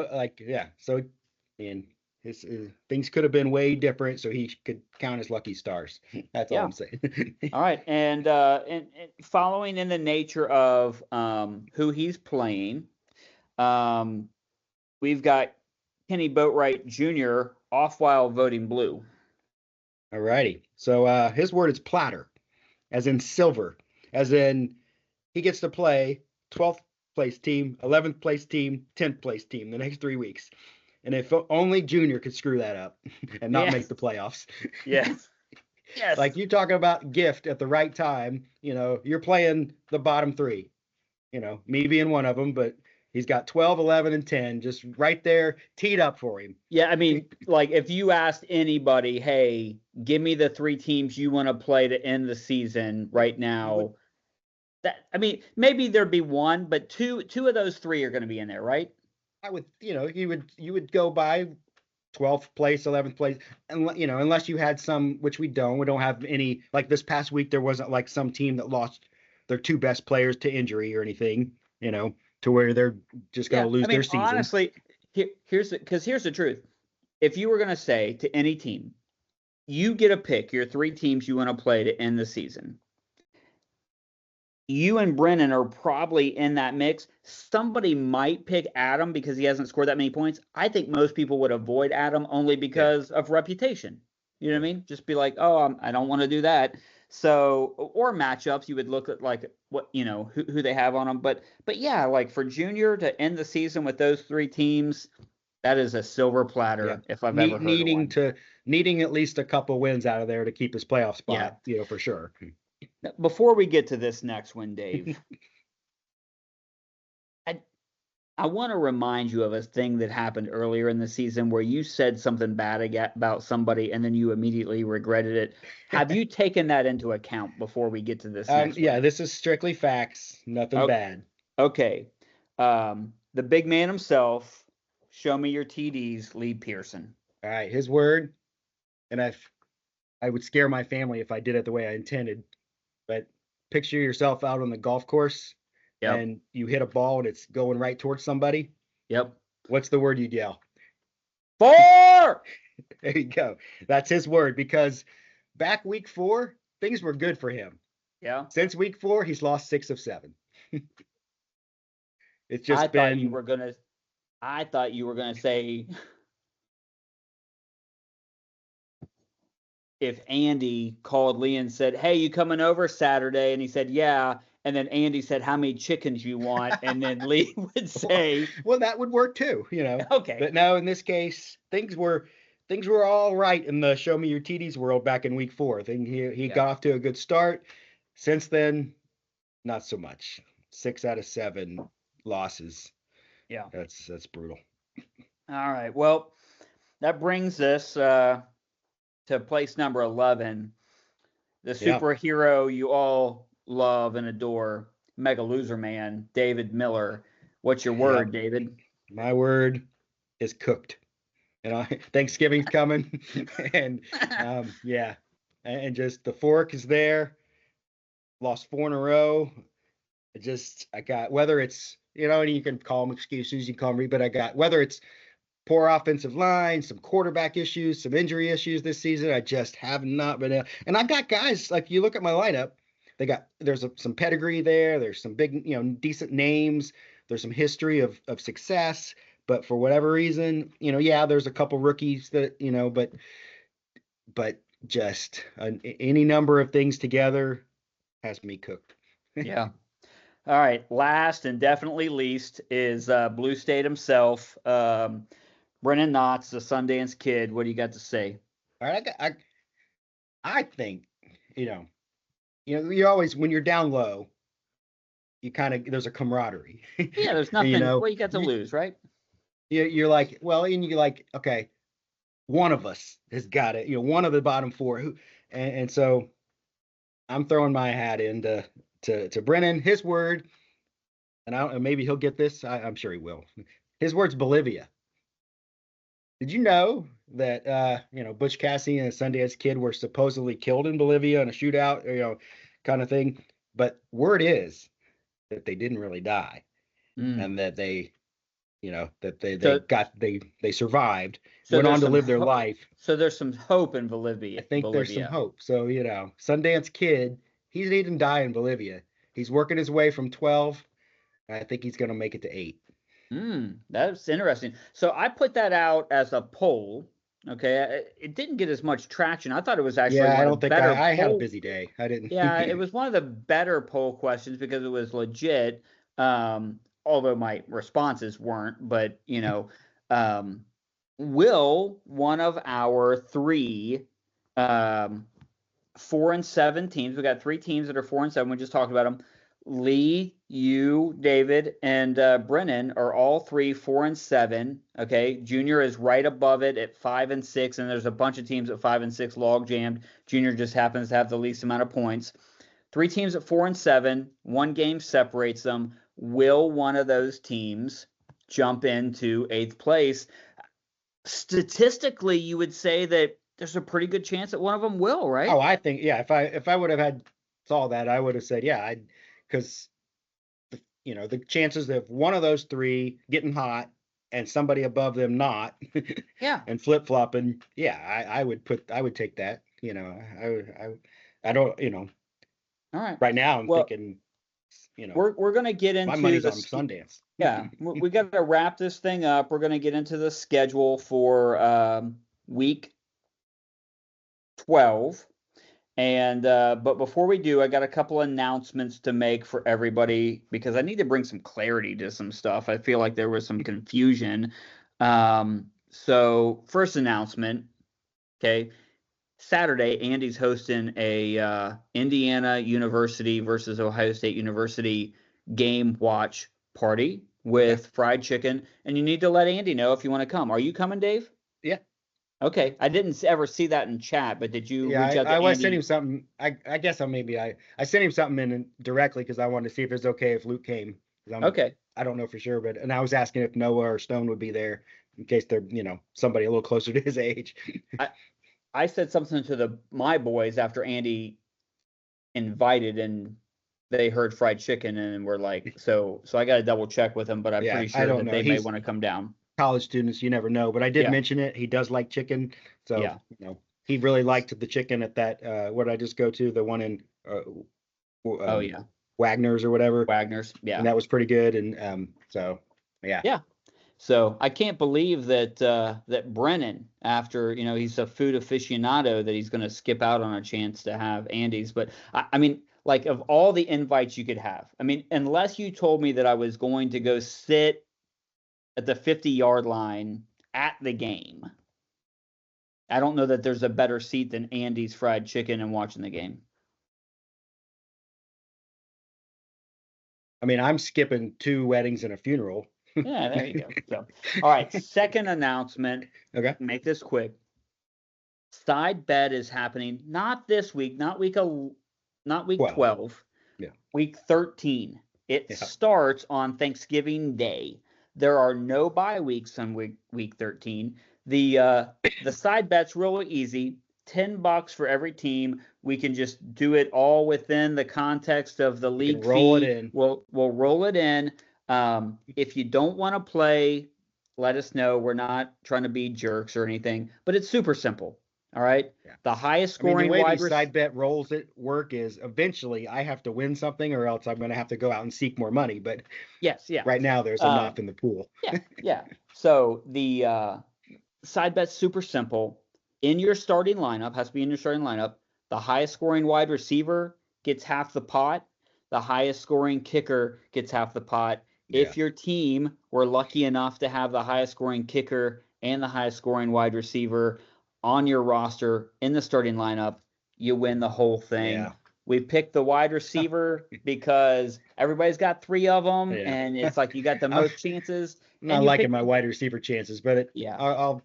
so and his things could have been way different, so he could count his lucky stars. That's all I'm saying. All right, and following in the nature of who he's playing, we've got Kenny Boatwright Jr. off while voting blue. All righty. So his word is platter, as in silver, as in he gets to play 12th place team, 11th place team, 10th place team the next 3 weeks. And if only Junior could screw that up and not make the playoffs. Yes. Yes. Like you talking about gift at the right time, you're playing the bottom 3, me being one of them, but he's got 12, 11, and 10 just right there teed up for him. Yeah, I mean, like if you asked anybody, hey, give me the 3 teams you want to play to end the season right now. Maybe there'd be one, but two of those 3 are going to be in there, right? I would, you would go by 12th place, 11th place, and unless you had some, which we don't have any. Like this past week, there wasn't like some team that lost their 2 best players to injury or anything, to where they're just going to lose their season. Honestly, here's the truth. If you were going to say to any team, you get to pick your 3 teams you want to play to end the season, you and Brennan are probably in that mix. Somebody might pick Adam because he hasn't scored that many points. I think most people would avoid Adam only because of reputation. You know what I mean? Just be like, oh, I don't want to do that. So, or matchups, you would look at like what, who they have on them. But yeah, like for Junior to end the season with those 3 teams, that is a silver platter if I've ever heard of one. Needing at least a couple wins out of there to keep his playoff spot, for sure. Before we get to this next one, Dave, I want to remind you of a thing that happened earlier in the season where you said something bad about somebody and then you immediately regretted it. Have you taken that into account before we get to this next one? This is strictly facts, nothing bad. Okay. The big man himself, show me your TDs, Lee Pearson. All right, his word, and I would scare my family if I did it the way I intended. But picture yourself out on the golf course and you hit a ball and it's going right towards somebody. Yep. What's the word you'd yell? 4! There you go. That's his word, because back week 4, things were good for him. Yeah. Since week 4, he's lost 6 of 7. It's just I thought you were gonna say if Andy called Lee and said, hey, you coming over Saturday? And he said, yeah. and then Andy said how many chickens you want, and then Lee would say, well, that would work too, okay. But no, in this case, things were all right in the show me your TDs world back in week 4. I think he got off to a good start. Since then, not so much. 6 out of 7 losses. Yeah. That's brutal. All right. Well, that brings us to place number 11. The superhero you all love and adore, Mega Loser Man, David Miller. What's your word, David? My word is cooked. Thanksgiving's coming, and and just the fork is there. Lost 4 in a row. I got, whether it's, and you can call them excuses, you can call them, but I got, whether it's poor offensive line, some quarterback issues, some injury issues this season, I just have not been able. And I got guys, like, you look at my lineup, there's some pedigree there. There's some big, decent names. There's some history of success. But for whatever reason, there's a couple rookies that, but just any number of things together has me cooked. Yeah. All right. Last and definitely least is Blue State himself, Brennan Knotts, the Sundance Kid. What do you got to say? All right. I think, you always, when you're down low, you kind of, there's a camaraderie. Yeah, there's nothing. Well, you got to lose, right? You're like, well, and you're like, okay, one of us has got it. One of the bottom 4. And so I'm throwing my hat into to Brennan. His word, and maybe he'll get this. I'm sure he will. His word's Bolivia. Did you know that Butch Cassidy and the Sundance Kid were supposedly killed in Bolivia in a shootout, kind of thing? But word is that they didn't really die, and that they they survived, went on to live their life. So there's some hope in Bolivia. I think there's some hope. So Sundance Kid, he didn't die in Bolivia. He's working his way from 12. I think he's going to make it to 8. That's interesting. So I put that out as a poll. Okay, it didn't get as much traction. I thought it was actually I don't think I had a busy day. I didn't. Yeah, it was one of the better poll questions because it was legit. Although my responses weren't, but will one of our 3 4 and 7 teams? We got 3 teams that are 4 and 7. We just talked about them. Lee, you, David, and Brennan are all 3 4 and 7. Okay, Junior is right above it at 5 and 6, and there's a bunch of teams at 5 and 6 log jammed. Junior just happens to have the least amount of points. 3 teams at 4 and 7. 1 game separates them. Will one of those teams jump into 8th place? Statistically, you would say that there's a pretty good chance that one of them will, right? Oh, I think, if I would have saw that, I would have said, because the chances of one of those 3 getting hot and somebody above them not, and flip flopping, I would take that. I don't, All right. Right now I'm thinking, we're going to get into my money's on Sundance. Yeah, we got to wrap this thing up. We're going to get into the schedule for week 12. And but before we do, I got a couple announcements to make for everybody because I need to bring some clarity to some stuff. I feel like there was some confusion. So first announcement, okay. Saturday, Andy's hosting a Indiana University versus Ohio State University game watch party with fried chicken, and you need to let Andy know if you want to come. Are you coming, Dave? Yeah. Okay. I didn't ever see that in chat, but did you reach out to Andy? I was sending him something. I guess I sent him something in directly because I wanted to see if it was okay if Luke came. Okay. I don't know for sure, and I was asking if Noah or Stone would be there in case they're, somebody a little closer to his age. I said something to my boys after Andy invited and they heard fried chicken and were like, so I got to double check with them, but I'm pretty sure that they may want to come down. College students, you never know, but I did mention it. He does like chicken. So, he really liked the chicken at that, what did I just go to? The one in, Wagner's or whatever. Wagner's. Yeah. And that was pretty good. And, so, yeah. Yeah. So I can't believe that that Brennan, after he's a food aficionado, that he's going to skip out on a chance to have Andy's. But I mean, like of all the invites you could have. I mean, unless you told me that I was going to go sit at the 50-yard line at the game, I don't know that there's a better seat than Andy's Fried Chicken and watching the game. I mean, I'm skipping 2 weddings and a funeral. Yeah, there you go. So, all right, second announcement. Okay. Make this quick. Side bet is happening not this week, not week 12, Yeah. week 13. It Yeah. starts on Thanksgiving Day. There are no bye weeks on week 13. The side bet's really easy. $10 for every team. We can just do it all within the context of the league roll fee. it in. We'll roll it in. If you don't want to play, let us know. We're not trying to be jerks or anything, but it's super simple. All right. Yeah. The highest I mean, scoring the way wide these side bet rolls at work is eventually I have to win something or else I'm going to have to go out and seek more money. But yes, yeah. right now there's enough in the pool. Yeah. So the side bet's super simple. In your starting lineup, has to be in your starting lineup, the highest scoring wide receiver gets half the pot. The highest scoring kicker gets half the pot. Yeah. If your team were lucky enough to have the highest scoring kicker and the highest scoring wide receiver on your roster in the starting lineup, you win the whole thing. Yeah. We picked the wide receiver because everybody's got 3 of them, Yeah. and it's like you got the most chances. I'm not liking my wide receiver chances, but I'll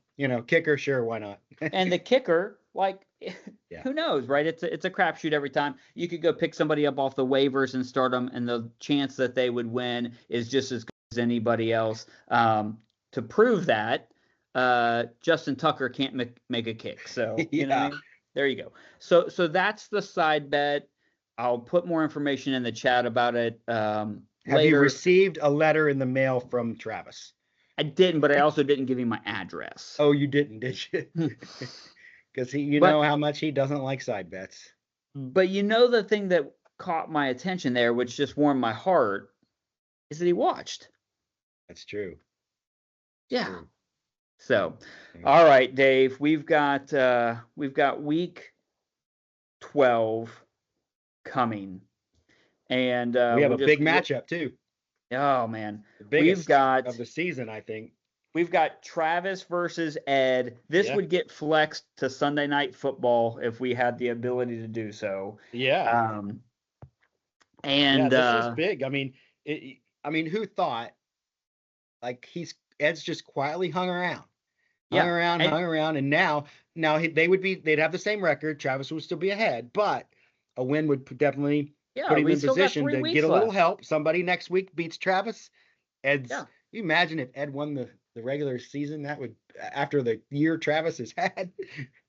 kicker, sure, why not? And the kicker, like, Yeah. who knows, right? It's a crapshoot every time. You could go pick somebody up off the waivers and start them, and the chance that they would win is just as good as anybody else. To prove that, Justin Tucker can't make a kick. So you know what I mean? There you go. So that's the side bet. I'll put more information in the chat about it Have later. you received a letter in the mail from Travis? I didn't, but I also didn't give him my address. Oh, you didn't, did you? Because you know how much he doesn't like side bets. But you know the thing that caught my attention there, which just warmed my heart, is that he watched. That's true. Yeah. True. So, all right, Dave, we've got week 12 coming, and we have a big matchup too. Oh man, the biggest of the season, I think. We've got Travis versus Ed. This would get flexed to Sunday Night Football if we had the ability to do so. Yeah. And this is big. I mean, who thought? Like Ed's just quietly hung around, and now they'd have the same record. Travis would still be ahead, but a win would definitely put him in position to get a little help. Somebody next week beats Travis. Ed's. Yeah. You imagine if Ed won the regular season, that would, after the year Travis has had.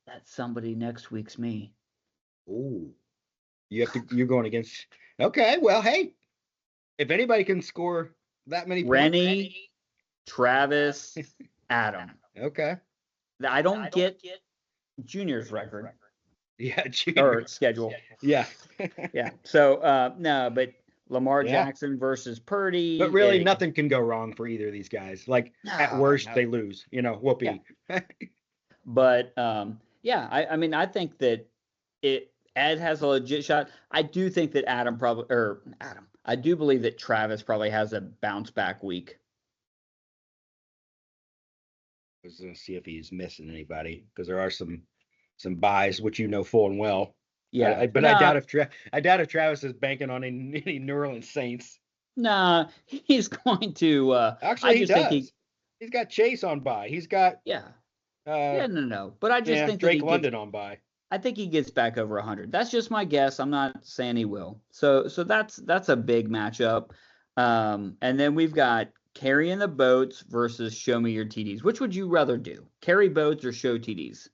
That somebody next week's me. Oh, you're going against. Okay, well, hey, if anybody can score that many points. Rennie, Travis, Adam. Okay. I don't get Junior's record. Yeah, Junior. Or schedule. Yeah. Yeah. So no, but Lamar Jackson versus Purdy. But really, nothing can go wrong for either of these guys. Like, at worst, they lose. Whoopee. Yeah. But, I mean, I think that Ed has a legit shot. I do think that I do believe that Travis probably has a bounce back week. I was going to see if he's missing anybody, because there are some buys, which you know full and well. Yeah, but I doubt if Travis is banking on any New Orleans Saints. Nah, he's going to. Actually, he does. He's got Chase on bye. He's got no. But I just think Drake London on bye. I think he gets back over 100. That's just my guess. I'm not saying he will. So that's a big matchup. And then we've got carrying the boats versus show me your TDs. Which would you rather do? Carry boats or show TDs?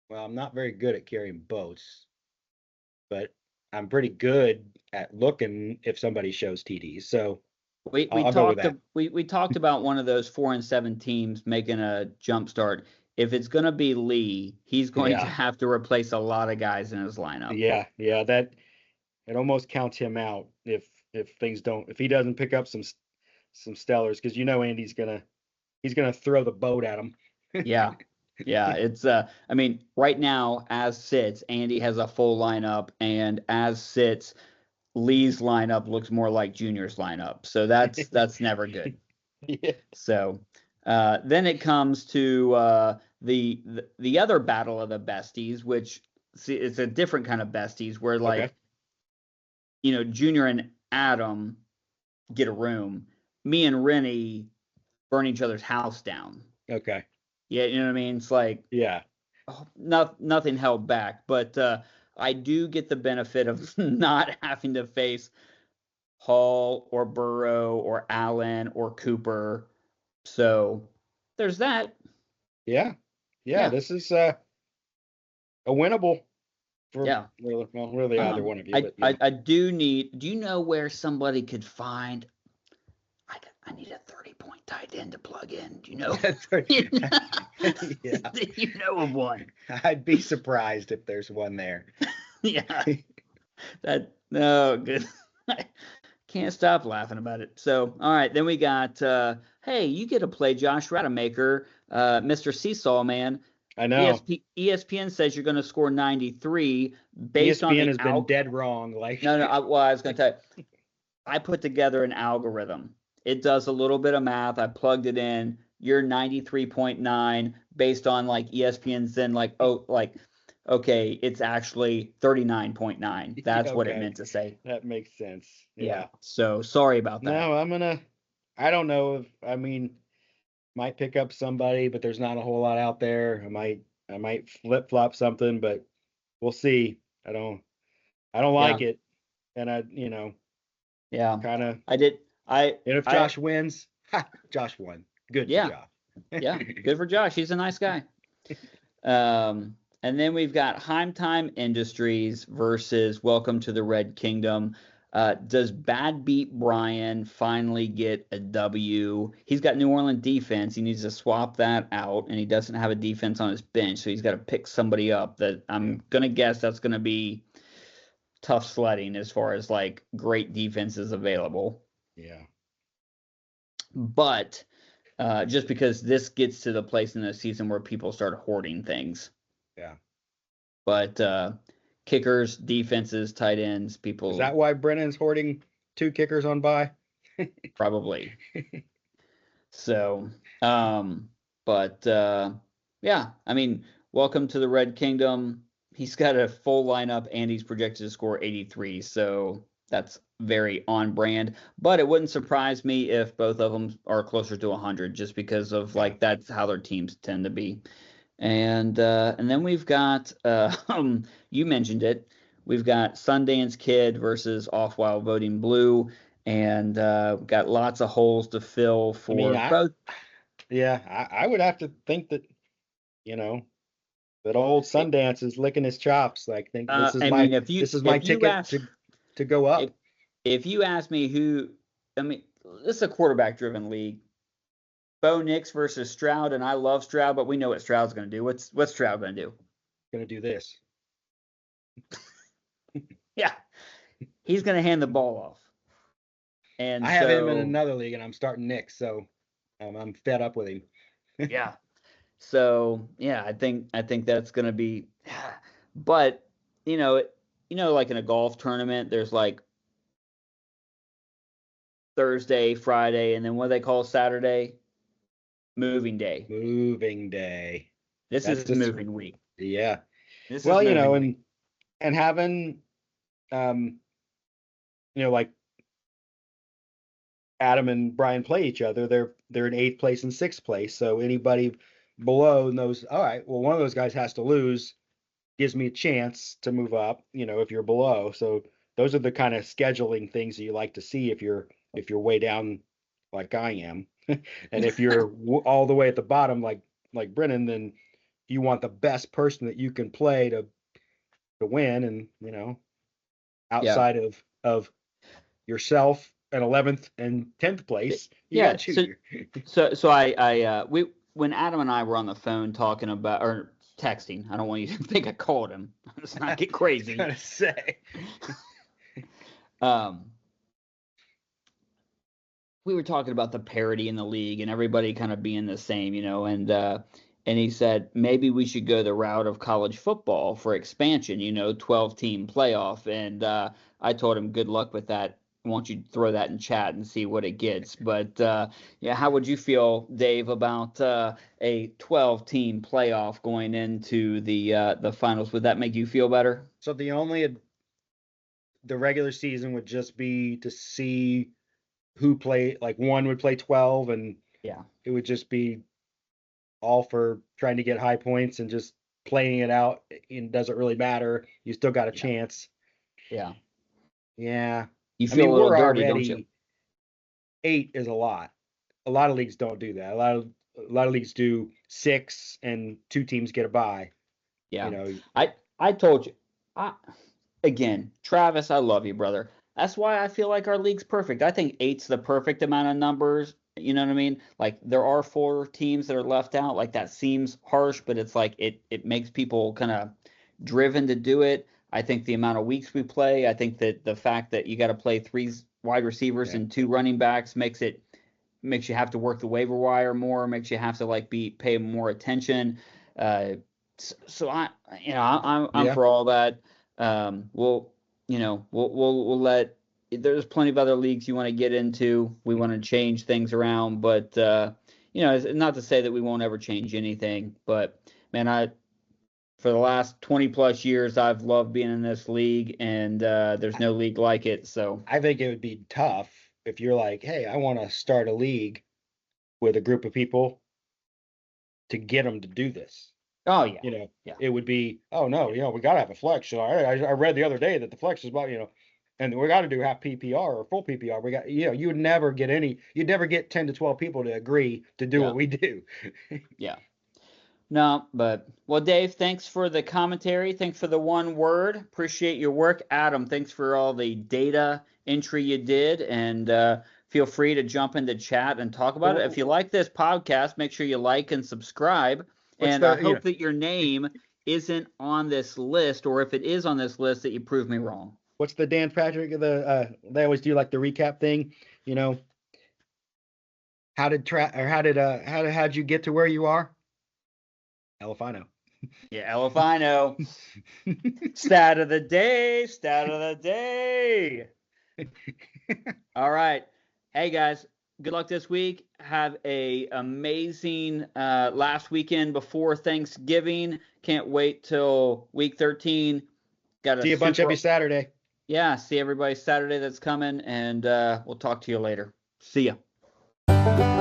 Well, I'm not very good at carrying boats, but I'm pretty good at looking if somebody shows TDs. So we talked about one of those 4-7 teams making a jump start. If it's going to be Lee, he's going to have to replace a lot of guys in his lineup. Yeah, that it almost counts him out if he doesn't pick up some stellars, because Andy's gonna throw the boat at him. Yeah. Yeah, it's I mean, right now as sits, Andy has a full lineup, and as sits, Lee's lineup looks more like Junior's lineup. So that's never good. Yeah. So then it comes to the other battle of the besties, which see it's a different kind of besties where Okay. like, Junior and Adam get a room. Me and Rennie burn each other's house down. Okay. Yeah, you know what I mean? It's like Yeah. nothing held back, but I do get the benefit of not having to face Hall or Burrow or Allen or Cooper. So there's that. Yeah. Yeah. Yeah, This is a winnable for yeah. really either one of you, I, but yeah. I do need. Do you know where somebody could find? I need a 30-point tight end to plug in. Do you know? That's right. Yeah. Do you know of one? I'd be surprised if there's one there. Yeah. That no good. Can't stop laughing about it. So, all right, then we got hey, you get to play Josh Rademacher, Mr. Seesaw Man. I know. ESPN says you're going to score 93 based on ESPN the has been dead wrong. Like No, no, I was going to tell you. I put together an algorithm. It does a little bit of math. I plugged it in. You're 93.9 based on like ESPN's then like okay, it's actually 39.9. That's what it okay, meant to say. that makes sense. Yeah. Yeah. So sorry about that. No, I don't know if I mean might pick up somebody, but there's not a whole lot out there. I might flip flop something, but we'll see. I don't Yeah. like it, and Yeah. kind of. I did. And if I Josh wins, Josh won. Good for yeah. Josh. Yeah. Good for Josh. He's a nice guy. And then we've got Heimtime Industries versus Welcome to the Red Kingdom. Does Bad Beat Brian finally get a W? He's got New Orleans defense. He needs to swap that out, and he doesn't have a defense on his bench, so he's got to pick somebody up that I'm gonna guess that's gonna be tough sledding as far as like great defenses available. Yeah. But just because this gets to the place in the season where people start hoarding things. Yeah. But kickers, defenses, tight ends, people Is that why Brennan's hoarding 2 kickers on bye? probably. So, but yeah, I mean, welcome to the Red Kingdom. He's got a full lineup and he's projected to score 83. So that's very on brand. But it wouldn't surprise me if both of them are closer to 100 just because of like that's how their teams tend to be. And then we've got you mentioned it. We've got Sundance Kid versus Off Wild Voting Blue, and got lots of holes to fill for both. I would have to think that you know that old Sundance is licking his chops. Like, think this is I my mean, this is my ticket to go up. If you ask me who, I mean, this is a quarterback-driven league. Bo Nix versus Stroud, and I love Stroud, but we know what Stroud's going to do. What's Stroud going to do? Gonna do this. Yeah, he's going to hand the ball off. And I have him in another league, and I'm starting Nix, so I'm fed up with him. Yeah. So yeah, I think that's going to be, but like in a golf tournament, there's like Thursday, Friday, and then what do they call Saturday? Moving day. Moving day. This is moving week. Yeah. This well, is moving week. and having like Adam and Brian play each other, they're in 8th place and 6th place. So anybody below knows, all right, well, one of those guys has to lose, gives me a chance to move up, if you're below. So those are the kind of scheduling things that you like to see if you're way down like I am. And if you're all the way at the bottom like Brennan, then you want the best person that you can play to win. And outside of yourself at 11th and 10th place, you got Junior. So I when Adam and I were on the phone talking about or texting, I don't want you to think I called him. Let's not get crazy. Trying to say. We were talking about the parity in the league and everybody kind of being the same, and and he said maybe we should go the route of college football for expansion, 12-team playoff. And I told him good luck with that. Why don't you throw that in chat and see what it gets? But yeah, how would you feel, Dave, about a 12-team playoff going into the finals? Would that make you feel better? So the regular season would just be to see who play, like one would play 12, and Yeah. it would just be all for trying to get high points and just playing it out. It doesn't really matter. You still got a chance. Yeah. Yeah. You I feel mean, a little we're dirty, don't you? already 8 is a lot. A lot of leagues don't do that. A lot of leagues do 6 and 2 teams get a bye. Yeah. You know, I told you. Again, Travis, I love you, brother. That's why I feel like our league's perfect. I think 8's the perfect amount of numbers. You know what I mean? Like there are 4 teams that are left out. Like that seems harsh, but it's like it makes people kind of driven to do it. I think the amount of weeks we play, I think that the fact that you got to play 3 wide receivers yeah. and 2 running backs makes you have to work the waiver wire more, makes you have to like pay more attention. So I'm Yeah. for all that. We'll let. There's plenty of other leagues you want to get into. We want to change things around, but it's not to say that we won't ever change anything. But man, for the last 20 plus years, I've loved being in this league, and there's no league like it. So I think it would be tough if you're like, hey, I want to start a league with a group of people to get them to do this. oh yeah, yeah, It would be, oh no, we got to have a flex. So I read the other day that the flex is about, and we got to do half PPR or full PPR. We got, you'd never get 10 to 12 people to agree to do yeah, what we do. yeah. No, but well, Dave, thanks for the commentary. Thanks for the one word. Appreciate your work. Adam, thanks for all the data entry you did. And feel free to jump into chat and talk about it. If you like this podcast, make sure you like and subscribe. And I hope that your name isn't on this list, or if it is on this list, that you prove me wrong. What's the Dan Patrick, they always do like the recap thing, how'd you get to where you are? Elefino. Yeah, Elefino. Stat of the day. Stat of the day. All right. Hey, guys. Good luck this week. Have a amazing last weekend before Thanksgiving. Can't wait till week 13. See a bunch of you Saturday. Yeah, see everybody Saturday that's coming, and we'll talk to you later. See ya.